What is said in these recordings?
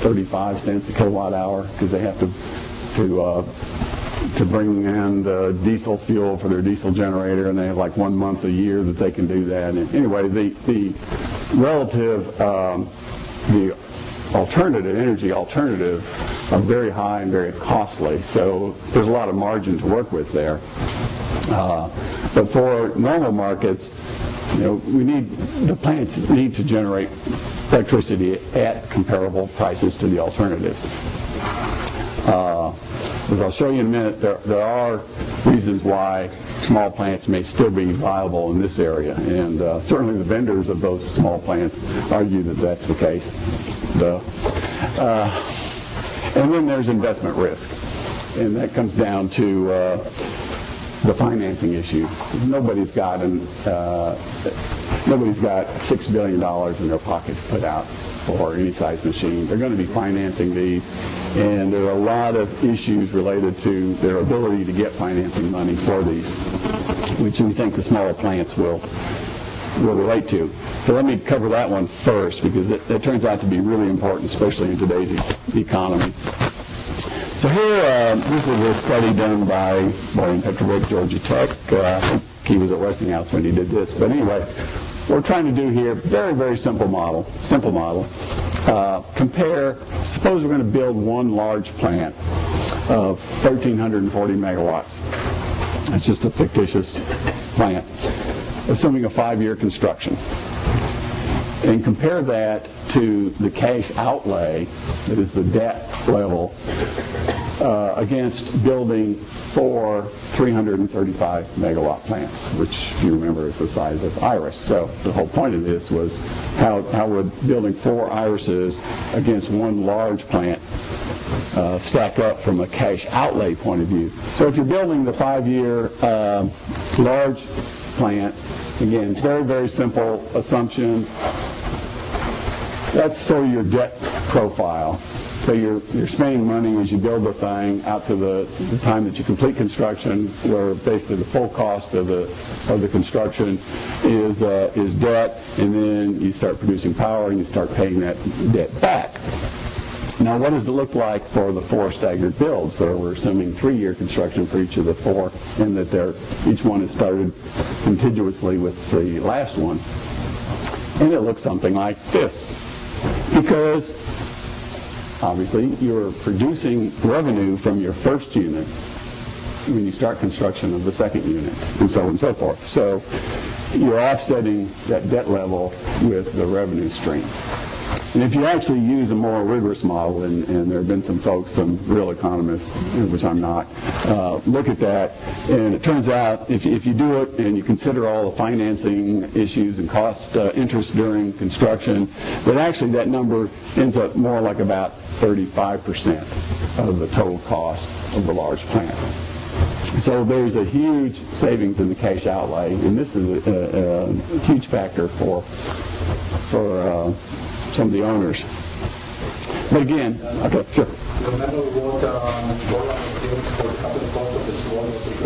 35 cents a kilowatt hour because they have to bring in the diesel fuel for their diesel generator, and they have like 1 month a year that they can do that. And anyway, the relative, the energy alternatives are very high and very costly, so there's a lot of margin to work with there. But for normal markets, the plants need to generate electricity at comparable prices to the alternatives. As I'll show you in a minute, there are reasons why small plants may still be viable in this area, and certainly the vendors of those small plants argue that that's the case. And then there's investment risk, and that comes down to the financing issue. Nobody's got $6 billion in their pocket to put out for any size machine. They're going to be financing these, and there are a lot of issues related to their ability to get financing money for these, which we think the smaller plants will relate to. So let me cover that one first, because it turns out to be really important, especially in today's economy. So here, this is a study done by William Petrovic, Georgia Tech. I think he was at Westinghouse when he did this. But anyway, what we're trying to do here, very, very simple model. Compare, suppose we're going to build one large plant of 1,340 megawatts. That's just a fictitious plant, assuming a 5-year construction. And compare that to the cash outlay, that is the debt level, against building 4 335 megawatt plants, which, if you remember, is the size of Iris. So the whole point of this was how would building 4 Irises against one large plant stack up from a cash outlay point of view. So if you're building the 5-year large plant, again, very, very simple assumptions. That's sort of your debt profile. So you're spending money as you build the thing out to the time that you complete construction, where basically the full cost of the construction is debt, and then you start producing power and you start paying that debt back. Now, what does it look like for the 4 staggered builds, where we're assuming 3-year construction for each of the 4, and that each one is started contiguously with the last one? And it looks something like this, because obviously you're producing revenue from your first unit when you start construction of the second unit, and so on and so forth. So you're offsetting that debt level with the revenue stream. And if you actually use a more rigorous model, and there have been some folks, some real economists, which I'm not, look at that, and it turns out if you do it and you consider all the financing issues and cost interest during construction, that actually that number ends up more like about 35% of the total cost of the large plant. So there's a huge savings in the cash outlay, and this is a huge factor for some of the owners. But again, okay, sure. Remember what Roland assumes for the capital cost of the small versus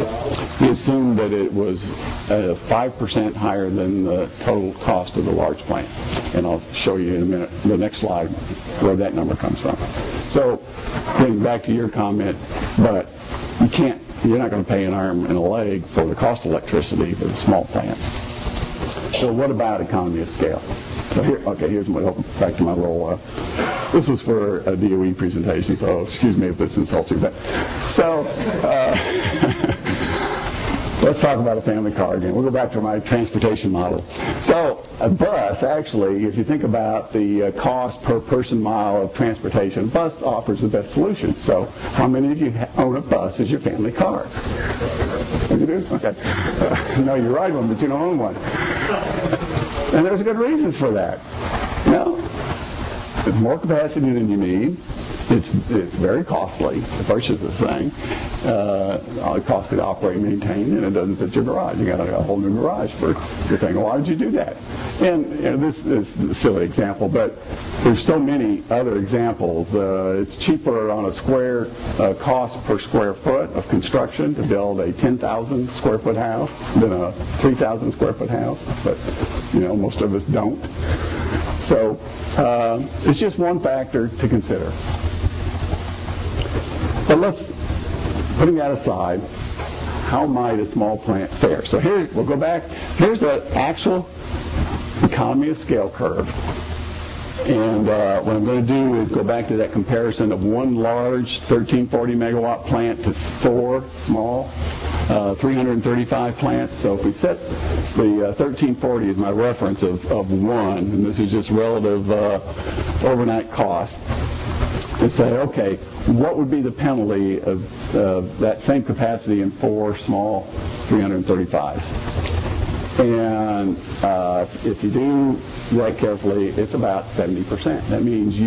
He assumed that it was 5% higher than the total cost of the large plant. And I'll show you in a minute, the next slide, where that number comes from. So, getting back to your comment, but you're not going to pay an arm and a leg for the cost of electricity for the small plant. So what about economy of scale? So here's back to my little, this was for a DOE presentation, so excuse me if this insults you. But, so let's talk about a family car again. We'll go back to my transportation model. So a bus, actually, if you think about the cost per person mile of transportation, a bus offers the best solution. So how many of you own a bus as your family car? You do? Okay. No, you ride one, but you don't own one. And there's good reasons for that. There's more capacity than you need. It's very costly to purchase this thing. It costs to operate and maintain, and it doesn't fit your garage. You got a whole new garage for your thing. Why would you do that? And this is a silly example, but there's so many other examples. It's cheaper on a square cost per square foot of construction to build a 10,000 square foot house than a 3,000 square foot house. But most of us don't. So it's just one factor to consider. But putting that aside, how might a small plant fare? So here, we'll go back. Here's an actual economy of scale curve. And what I'm going to do is go back to that comparison of one large 1340 megawatt plant to 4 small 335 plants. So if we set the 1340 as my reference of 1, and this is just relative overnight cost, to say, okay, what would be the penalty of that same capacity in 4 small 335s? And if you do that carefully, it's about 70%. That means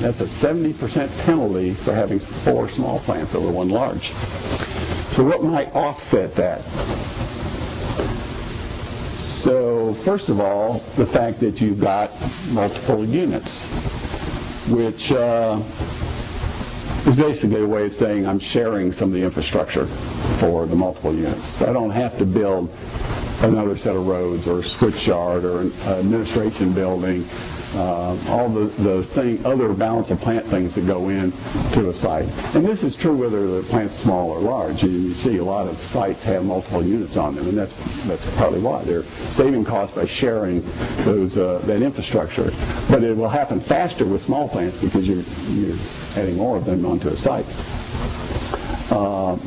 that's a 70% penalty for having 4 small plants over 1 large. So what might offset that? So first of all, the fact that you've got multiple units, which is basically a way of saying I'm sharing some of the infrastructure for the multiple units. I don't have to build another set of roads or a switch yard or an administration building, all the other balance of plant things that go in to a site. And this is true whether the plant's small or large. You see a lot of sites have multiple units on them, and that's probably why. They're saving costs by sharing that infrastructure. But it will happen faster with small plants because you're adding more of them onto a site.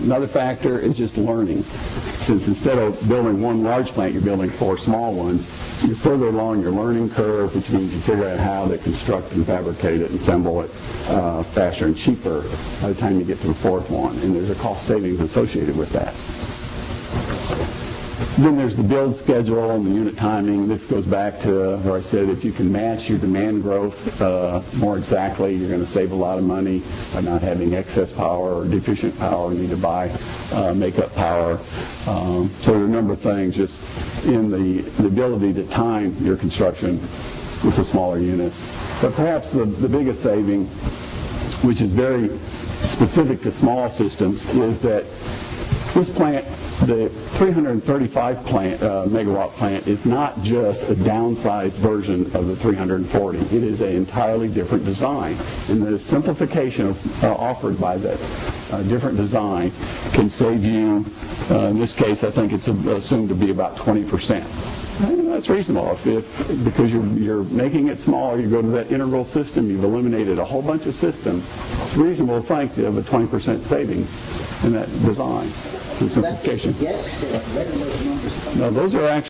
Another factor is just learning. Since instead of building 1 large plant, you're building 4 small ones, you're further along your learning curve, which means you figure out how to construct and fabricate it and assemble it faster and cheaper by the time you get to the 4th one. And there's a cost savings associated with that. Then there's the build schedule and the unit timing. This goes back to where I said if you can match your demand growth more exactly, you're going to save a lot of money by not having excess power or deficient power. You need to buy make-up power. So there are a number of things just in the ability to time your construction with the smaller units. But perhaps the biggest saving, which is very specific to small systems, is that this plant, the 335 megawatt plant, is not just a downsized version of the 340. It is an entirely different design. And the simplification offered by that different design can save you, in this case, I think it's assumed to be about 20%. And that's reasonable. Because you're making it smaller, you go to that integral system, you've eliminated a whole bunch of systems. It's reasonable to think you have a 20% savings in that design through simplification. Yes, No, those are actually